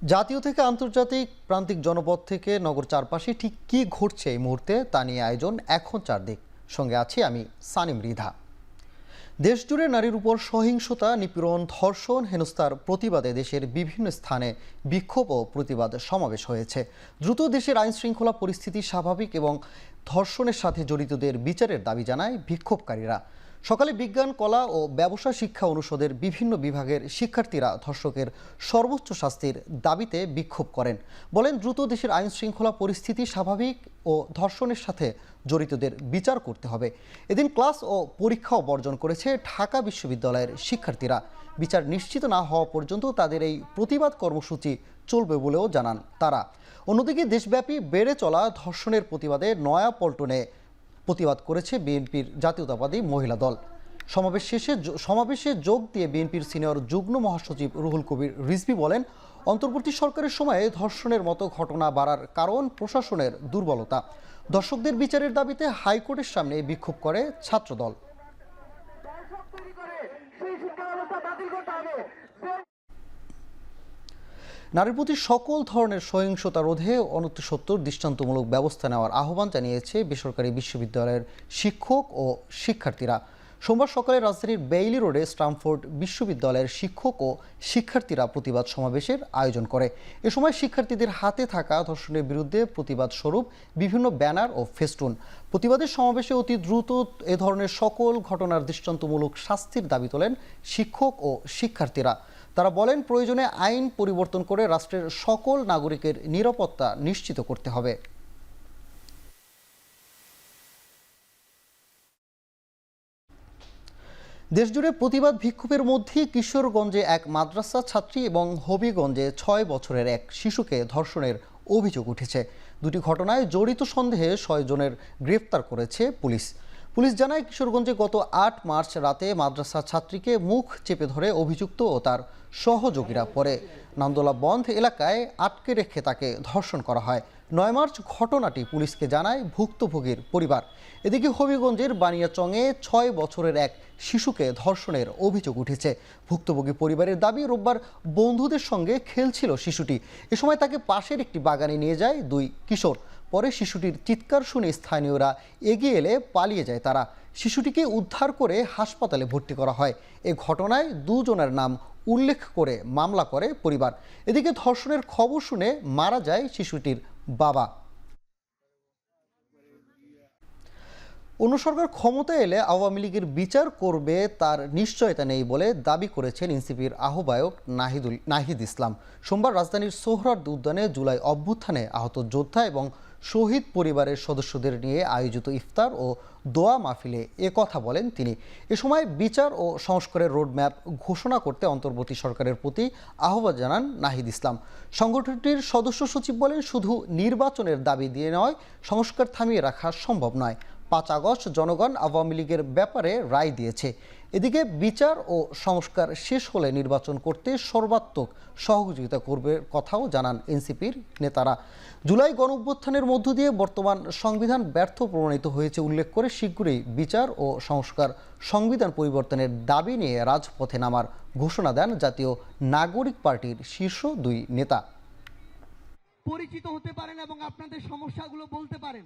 জাতীয় থেকে আন্তর্জাতিক প্রান্তিক জনপদ থেকে নগর চারপাশে ঠিক কী ঘটছে এই মুহূর্তে তা নিয়ে আয়োজন এখন চারদিক। সঙ্গে আছি আমি সানিম রিধা। দেশজুড়ে নারীর উপর সহিংসতা, নিপীড়ন, ধর্ষণ, হেনস্থার প্রতিবাদে দেশের বিভিন্ন স্থানে বিক্ষোভ ও প্রতিবাদ সমাবেশ হয়েছে। দ্রুত দেশের আইন শৃঙ্খলা পরিস্থিতি স্বাভাবিক এবং ধর্ষণের সাথে জড়িতদের বিচারের দাবি জানায় বিক্ষোভকারীরা। সকালে বিজ্ঞান, কলা ও ব্যবসা শিক্ষা অনুষদের বিভিন্ন বিভাগের শিক্ষার্থীরা ধর্ষকের সর্বোচ্চ শাস্তির দাবিতে বিক্ষোভ করেন। বলেন, দ্রুত দেশের আইন শৃঙ্খলা পরিস্থিতি স্বাভাবিক ও ধর্ষণের সাথে জড়িতদের বিচার করতে হবে। এদিন ক্লাস ও পরীক্ষাও বর্জন করেছে ঢাকা বিশ্ববিদ্যালয়ের শিক্ষার্থীরা। বিচার নিশ্চিত না হওয়া পর্যন্ত তাদের এই প্রতিবাদ কর্মসূচি চলবে বলেও জানান তারা। অন্যদিকে দেশব্যাপী বেড়ে চলা ধর্ষণের প্রতিবাদে নয়াপল্টনে প্রতিবাদ করেছে বিএনপির জাতীয়তাবাদী মহিলা দল। সমাবেশে যোগ দিয়ে বিএনপির সিনিয়র যুগ্ম মহাসচিব রুহুল কবির রিজভী বলেন, অন্তর্বর্তী সরকারের সময়ে ধর্ষণের মতো ঘটনা বাড়ার কারণ প্রশাসনের দুর্বলতা। দর্শকদের বিচারের দাবিতে হাইকোর্টের সামনে বিক্ষোভ করে ছাত্রদল। নারীর প্রতি সকল ধরনের সহিংসতা রোধে অনতিসত্বর দৃষ্টান্তমূলক ব্যবস্থা নেওয়ার আহ্বান জানিয়েছে বেসরকারি বিশ্ববিদ্যালয়ের শিক্ষক ও শিক্ষার্থীরা। সোমবার সকালে রাজধানীর বেইলি রোডে স্টামফোর্ড বিশ্ববিদ্যালয়ের শিক্ষক ও শিক্ষার্থীরা প্রতিবাদ সমাবেশের আয়োজন করে। এ সময় শিক্ষার্থীদের হাতে থাকা ধর্ষণের বিরুদ্ধে প্রতিবাদ স্বরূপ বিভিন্ন ব্যানার ও ফেস্টুন। প্রতিবাদের সমাবেশে অতি দ্রুত এ ধরনের সকল ঘটনার দৃষ্টান্তমূলক শাস্তির দাবি তোলেন শিক্ষক ও শিক্ষার্থীরা। তারা বলেন, প্রয়োজনে আইন পরিবর্তন করে রাষ্ট্রের সকল নাগরিকের নিরাপত্তা নিশ্চিত করতে হবে। দেশজুড়ে প্রতিবাদ বিক্ষোভের মধ্যে কিশোরগঞ্জে এক মাদ্রাসা ছাত্রী এবং হবিগঞ্জে ৬ বছরের এক শিশুকে ধর্ষণের অভিযোগ উঠেছে। দুটি ঘটনায় জড়িত সন্দেহে ৬ জনের গ্রেফতার করেছে পুলিশ। পুলিশ জানায়, কিশোরগঞ্জে গত ৮ মার্চ রাতে মাদ্রাসা ছাত্রীকে মুখ চেপে ধরে অভিযুক্ত ও তার সহযোগীরা পরে নান্দোলা বন্ধ এলাকায় আটকে রেখে তাকে ধর্ষণ করা হয়। ৯ মার্চ ঘটনাটি পুলিশকে জানায় ভুক্তভোগীর পরিবার। এদিকে হবিগঞ্জের বানিয়াচংয়ে ৬ বছরের এক শিশুকে ধর্ষণের অভিযোগ উঠেছে। ভুক্তভোগী পরিবারের দাবি, রোববার বন্ধুদের সঙ্গে খেলছিল শিশুটি। এ সময় তাকে পাশের একটি বাগানে নিয়ে যায় দুই কিশোর। পরে শিশুটির চিৎকার শুনে স্থানীয়রা এগিয়ে এলে পালিয়ে যায় তারা। শিশুটিকে উদ্ধার করে হাসপাতালে ভর্তি করা হয়। এ ঘটনায় দুজনের নাম উল্লেখ করে মামলা করে পরিবার। এদিকে ধর্ষণের খবর শুনে মারা যায় শিশুটির বাবা। অন্য সরকার ক্ষমতায় এলে আওয়ামী লীগের বিচার করবে তার নিশ্চয়তা নেই বলে দাবি করেছেন এনসিপির আহ্বায়ক নাহিদ ইসলাম। সোমবার রাজধানীর সোহরাওয়ার্দী উদ্যানে জুলাই অভ্যুত্থানে আহত যোদ্ধা এবং শহীদ পরিবারের সদস্যদের নিয়ে আয়োজিত ইফতার ও দোয়া মাহফিলে কথা বলেন তিনি। এ সময় বিচার ও সংস্কারের রোডম্যাপ ঘোষণা করতে অন্তর্বর্তী সরকারের প্রতি আহ্বান জানান নাহিদ ইসলাম। সংগঠনটির সদস্য সচিব বলেন, শুধু নির্বাচনের দাবি দিয়ে নয়, সংস্কার থামিয়ে রাখা সম্ভব নয়। ৫ আগস্ট জনগণ আওয়ামী লীগের ব্যাপারে রায় দিয়েছে। এদিকে বিচার ও সংস্কার শেষ হলে নির্বাচন করতে সর্বাত্মক সহযোগিতা করবে কথাও জানান এনসিপির নেতারা। জুলাই গণঅভ্যুত্থানের মধ্য দিয়ে বর্তমান সংবিধান ব্যর্থ প্রমাণিত হয়েছে উল্লেখ করে শীঘ্রই বিচার ও সংস্কার সংবিধান পরিবর্তনের দাবি নিয়ে রাজপথে নামার ঘোষণা দেন জাতীয় নাগরিক পার্টির শীর্ষ দুই নেতা। পরিচিত হতে পারেন এবং আপনাদের সমস্যাগুলো বলতে পারেন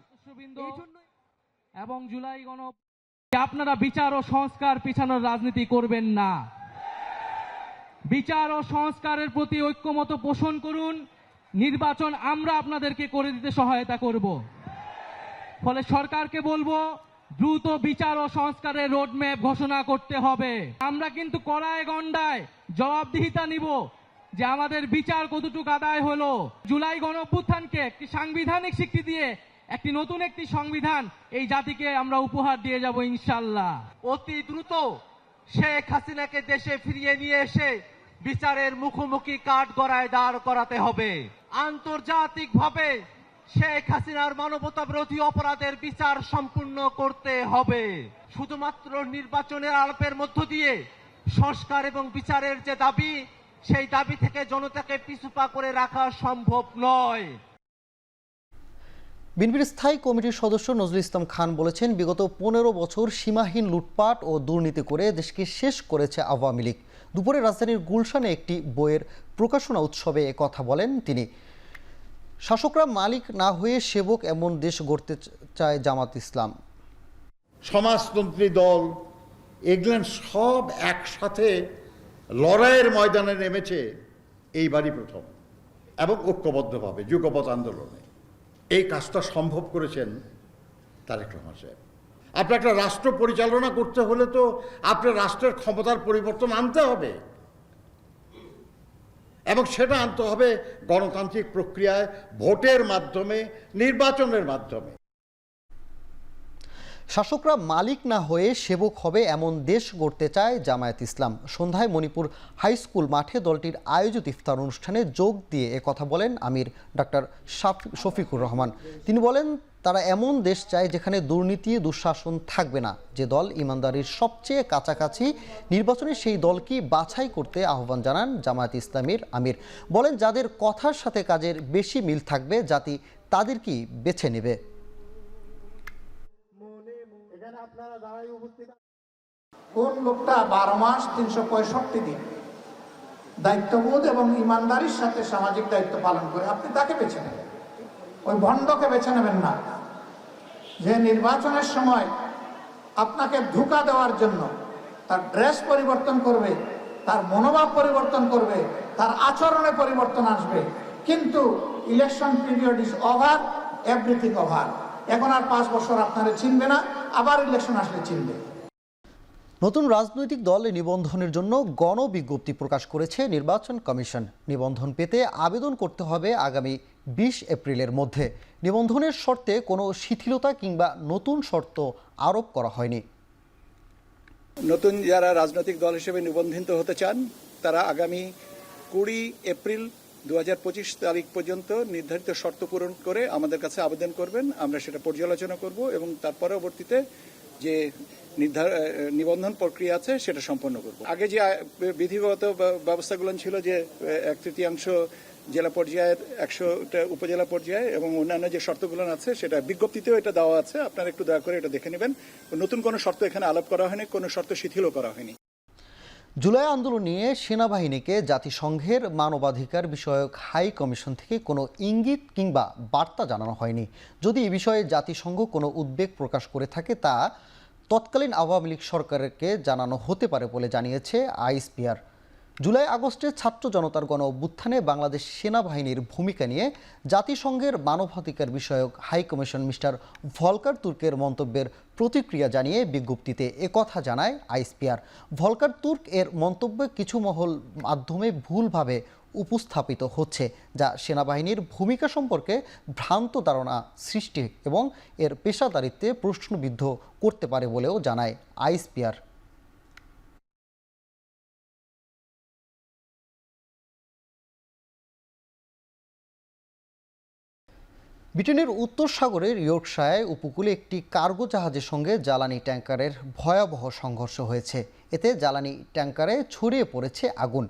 এবং জুলাই আপনারা বিচার ও সংস্কার পিছানোর রাজনীতি করবেন না। বিচার ও সংস্কারের প্রতি ঐক্যমত পোষণ করুন। নির্বাচন আমরা আপনাদেরকে করে দিতে সহায়তা করব। ফলে সরকারকে বলবো, দ্রুত বিচার ও সংস্কারের রোডম্যাপ ঘোষণা করতে হবে। আমরা কিন্তু কড়ায় গণ্ডায় জবাবদিহিতা নিব যে আমাদের বিচার কতটুকু আদায় হলো। জুলাই গণঅভ্যুত্থানকে একটি সাংবিধানিক স্বীকৃতি দিয়ে নতুন একটি সংবিধান এই জাতিকে আমরা উপহার দিয়ে যাব ইনশাআল্লাহ। অতি দ্রুত শেখ হাসিনাকে দেশে ফিরিয়ে নিয়ে এসে বিচারের মুখোমুখি কাঠগড়ায় দাঁড় করাতে হবে। আন্তর্জাতিকভাবে শেখ হাসিনার মানবতা বিরোধী অপরাধের বিচার সম্পূর্ণ করতে হবে। শুধুমাত্র নির্বাচনের আলাপের মধ্য দিয়ে সংস্কার এবং বিচারের যে দাবি, সেই দাবি থেকে জনতাকে পিছুপা করে রাখা সম্ভব নয়। বিএনপির স্থায়ী কমিটির সদস্য নজরুল ইসলাম খান বলেছেন, বিগত ১৫ বছর সীমাহীন লুটপাট ও দুর্নীতি করে দেশকে শেষ করেছে আওয়ামী লীগ। দুপুরে রাজধানীর গুলশানে একটি বইয়ের প্রকাশনা উৎসবে কথা বলেন তিনি। শাসকরা মালিক না হয়ে সেবক এমন দেশ গড়তে চায় জামাত ইসলাম। সমাজতন্ত্রী দল এগুলো সব একসাথে লড়াইয়ের ময়দানে নেমেছে এইবারই প্রথম, এবং ঐক্যবদ্ধভাবে যুগপৎ আন্দোলনে এই কাজটা সম্ভব করেছেন তারেক রহমান সাহেব। আপনার একটা রাষ্ট্র পরিচালনা করতে হলে তো আপনার রাষ্ট্রের ক্ষমতার পরিবর্তন আনতে হবে, এবং সেটা আনতে হবে গণতান্ত্রিক প্রক্রিয়ায়, ভোটের মাধ্যমে, নির্বাচনের মাধ্যমে। শাসকরা মালিক না হয়ে সেবক হবে এমন দেশ গড়তে চায় জামায়াত ইসলাম। সন্ধ্যায় মণিপুর হাই স্কুল মাঠে দলটির আয়োজিত ইফতার অনুষ্ঠানে যোগ দিয়ে কথা বলেন আমির ডাক্তার শফিকুর রহমান। তিনি বলেন, তারা এমন দেশ চায় যেখানে দুর্নীতি দুঃশাসন থাকবে না। যে দল ইমানদারির সবচেয়ে কাছাকাছি নির্বাচনে সেই দলকে বাছাই করতে আহ্বান জানান জামায়াত ইসলামীর আমির। বলেন, যাদের কথার সাথে কাজের বেশি মিল থাকবে জাতি তাদেরকেই বেছে নেবে। কোন লোকটা 12 মাস 365 দিন দায়িত্ববোধ এবং ইমানদারির সাথে সামাজিক দায়িত্ব পালন করে, আপনি তাকে বেছে নেবেন। ওই ভণ্ডকে বেছে নেবেন না, যে নির্বাচনের সময় আপনাকে ধোঁকা দেওয়ার জন্য তার ড্রেস পরিবর্তন করবে, তার মনোভাব পরিবর্তন করবে, তার আচরণে পরিবর্তন আসবে, কিন্তু election period is over, everything over. এখন আর 5 বছর আপনারা চিনবে না, আবার ইলেকশন আসলে চিনবে। নতুন রাজনৈতিক দল নিবন্ধনের জন্য গণবিজ্ঞপ্তি প্রকাশ করেছে নির্বাচন কমিশন। নিবন্ধন পেতে আবেদন করতে হবে আগামী 20 এপ্রিলের মধ্যে। নিবন্ধনের শর্তে কোনো শিথিলতা কিংবা নতুন শর্ত আরোপ করা হয়নি। নতুন যারা রাজনৈতিক দল হিসেবে নিবন্ধিত হতে চান তারা আগামী 20 এপ্রিল 2025 তারিখ পর্যন্ত নির্ধারিত শর্ত পূরণ করে আমাদের কাছে আবেদন করবেন। আমরা সেটা পর্যালোচনা করব এবং তার পরবর্তীতে যে নিবন্ধন প্রক্রিয়া আছে সেটা সম্পন্ন করব। আগে যে বিধিগত ব্যবস্থাগুলো ছিল, যে 1/3 জেলা পর্যায়ের, 100টা উপজেলা পর্যায়ে এবং অন্যান্য যে শর্তগুলো আছে সেটা বিজ্ঞপ্তিতেও এটা দেওয়া আছে। আপনারা একটু দয়া করে এটা দেখে নেবেন। নতুন কোনো শর্ত এখানে আলাপ করা হয়নি, কোনো শর্ত শিথিলও করা হয়নি। জুলাই আন্দোলন নিয়ে সেনাবাহিনীকে জাতিসংঘের মানবাধিকার বিষয়ক হাই কমিশন থেকে কোনো ইঙ্গিত কিংবা বার্তা জানানো হয়নি। যদি এ বিষয়ে জাতিসংঘ কোনো উদ্বেগ প্রকাশ করে থাকে তা তৎকালীন আওয়ামী লীগ সরকারকে জানানো হতে পারে বলে জানিয়েছে আইএসপিআর। জুলাই আগস্টে ছাত্র জনতার গণ অভ্যুত্থানে বাংলাদেশ সেনাবাহিনীর ভূমিকা নিয়ে জাতিসংঘের মানবাধিকার বিষয়ক হাই কমিশন মিস্টার ভলকার তুর্কের মন্তব্যের প্রতিক্রিয়া জানিয়ে বিজ্ঞপ্তিতে একথা জানায় আইএসপিআর। ভলকার তুর্ক এর মন্তব্য কিছু মহল মাধ্যমে ভুলভাবে উপস্থাপিত হচ্ছে, যা সেনাবাহিনীর ভূমিকা সম্পর্কে ভ্রান্ত ধারণা সৃষ্টি এবং এর পেশাদারিত্বে প্রশ্নবিদ্ধ করতে পারে বলেও জানায় আইএসপিআর। ব্রিটেনের উত্তর সাগরের ইয়র্কশায়ার উপকূলে একটি কার্গো জাহাজের সঙ্গে জ্বালানি ট্যাঙ্কারের ভয়াবহ সংঘর্ষ হয়েছে। এতে জ্বালানি ট্যাঙ্কারে ছড়িয়ে পড়েছে আগুন।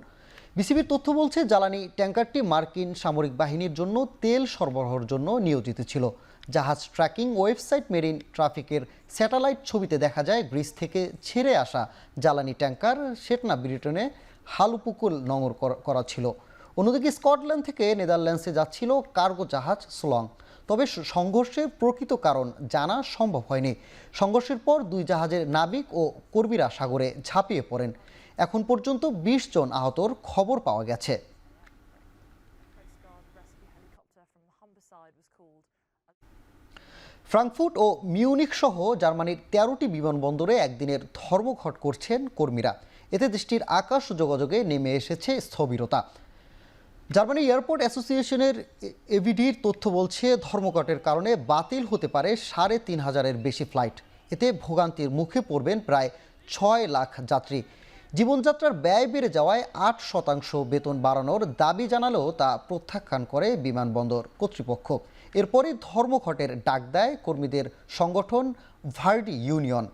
বিসিবির তথ্য বলছে, জ্বালানি ট্যাঙ্কারটি মার্কিন সামরিক বাহিনীর জন্য তেল সরবরাহের জন্য নিয়োজিত ছিল। জাহাজ ট্র্যাকিং ওয়েবসাইট মেরিন ট্রাফিকের স্যাটেলাইট ছবিতে দেখা যায় গ্রিস থেকে ছেড়ে আসা জ্বালানি ট্যাঙ্কার সেটনা ব্রিটেনে হাল উপকূল নোঙর করা ছিল। অন্যদিকে স্কটল্যান্ড থেকে নেদারল্যান্ডসে যাচ্ছিল কার্গো জাহাজ সোলং। তবে সংঘর্ষের প্রকৃত কারণ জানা সম্ভব হয়নি। সংঘর্ষের পর 2 জাহাজের নাবিক ও কর্মীরা সাগরে ঝাঁপিয়ে পড়েন। এখন পর্যন্ত 20 জন আহতর খবর পাওয়া গেছে। ফ্রাঙ্কফুর্ট ও মিউনিখ সহ জার্মানির 13টি বিমানবন্দরে একদিনের ধর্মঘট করছেন কর্মীরা। এতে দেশটির আকাশ যোগাযোগে নেমে এসেছে স্থবিরতা। জার্মানি এয়ারপোর্ট অ্যাসোসিয়েশনের এভিডির তথ্য বলছে, ধর্মঘটের কারণে বাতিল হতে পারে 3,500-এর বেশি ফ্লাইট। এতে ভোগান্তির মুখে পড়বেন প্রায় 6 লাখ যাত্রী। জীবনযাত্রার ব্যয় বেড়ে যাওয়ায় 8% বেতন বাড়ানোর দাবি জানালেও তা প্রত্যাখ্যান করে বিমানবন্দর কর্তৃপক্ষ। এরপরই ধর্মঘটের ডাক দেয় কর্মীদের সংগঠন ভার্ডি ইউনিয়ন।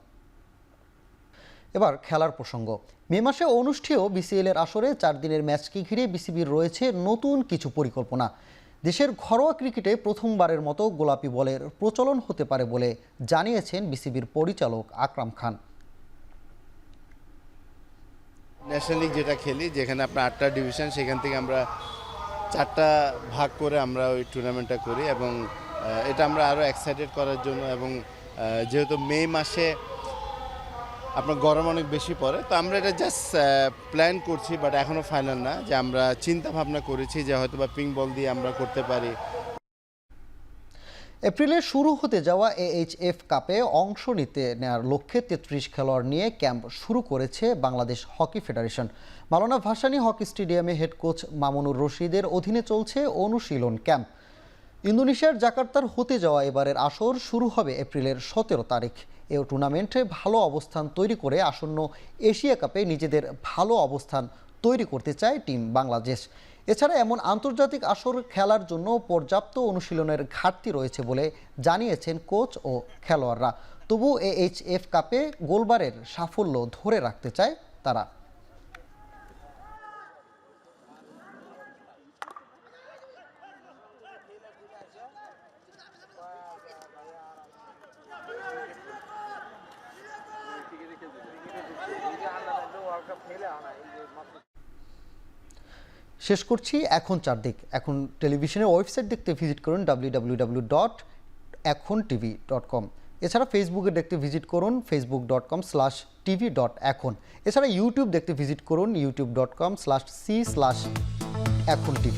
এবার খেলার প্রসঙ্গ। মে মাসে অনুষ্ঠেয় বিসিএলের আসরে 4 দিনের ম্যাচকে ঘিরে বিসিবির রয়েছে নতুন কিছু পরিকল্পনা। দেশের ঘরোয়া ক্রিকেটে প্রথমবারের মতো গোলাপি বলের প্রচলন হতে পারে বলে জানিয়েছেন বিসিবির পরিচালক আকরাম খান। ন্যাশনাল লিগ যেটা খেলি, যেখানে আপনার 8টা ডিভিশন, সেখান থেকে আমরা 4টা ভাগ করে আমরা ওই টুর্নামেন্টটা করি এবং এটা আমরা আরও এক্সাইটেড করার জন্য এবং যেহেতু মে মাসে আপনার গরম অনেক বেশি পড়ে, তো আমরা এটা জাস্ট প্ল্যান করছি, বাট এখনও ফাইনাল না। যে আমরা চিন্তা ভাবনা করেছি যে হয়তো বা পিঙ্ক বল দিয়ে আমরা করতে পারি। এপ্রিলে শুরু হতে যাওয়া AHF কাপে অংশ নিতে নেওয়ার লক্ষ্যে 33 খেলোয়াড় নিয়ে ক্যাম্প শুরু করেছে বাংলাদেশ হকি ফেডারেশন। মাওলানা ভাসানী হকি স্টেডিয়ামে হেড কোচ মামুনুর রশিদের অধীনে চলছে অনুশীলন ক্যাম্প। ইন্দোনেশিয়ার জাকার্তার হতে যাওয়া এবারের আসর শুরু হবে এপ্রিলের 17 তারিখ। এই টুর্নামেন্টে ভালো অবস্থান তৈরি করে আসন্ন এশিয়া কাপে নিজেদের ভালো অবস্থান তৈরি করতে চায় টিম বাংলাদেশ। এছাড়া এমন আন্তর্জাতিক আসর খেলার জন্য পর্যাপ্ত অনুশীলনের ঘাটতি রয়েছে বলে জানিয়েছেন কোচ ও খেলোয়াড়রা। তবু AHF কাপে গোলবারের সাফল্য ধরে রাখতে চায় তারা। শেষ করছি এখন চারদিক। এখন টেলিভিশনের ওয়েবসাইট দেখতে ভিজিট করুন www.ekhon.tv.com। এছাড়া ফেসবুকে দেখতে ভিজিট করুন facebook.com/tv.ekhon। এছাড়া ইউটিউব দেখতে ভিজিট করুন youtube.com/c/ekhon tv।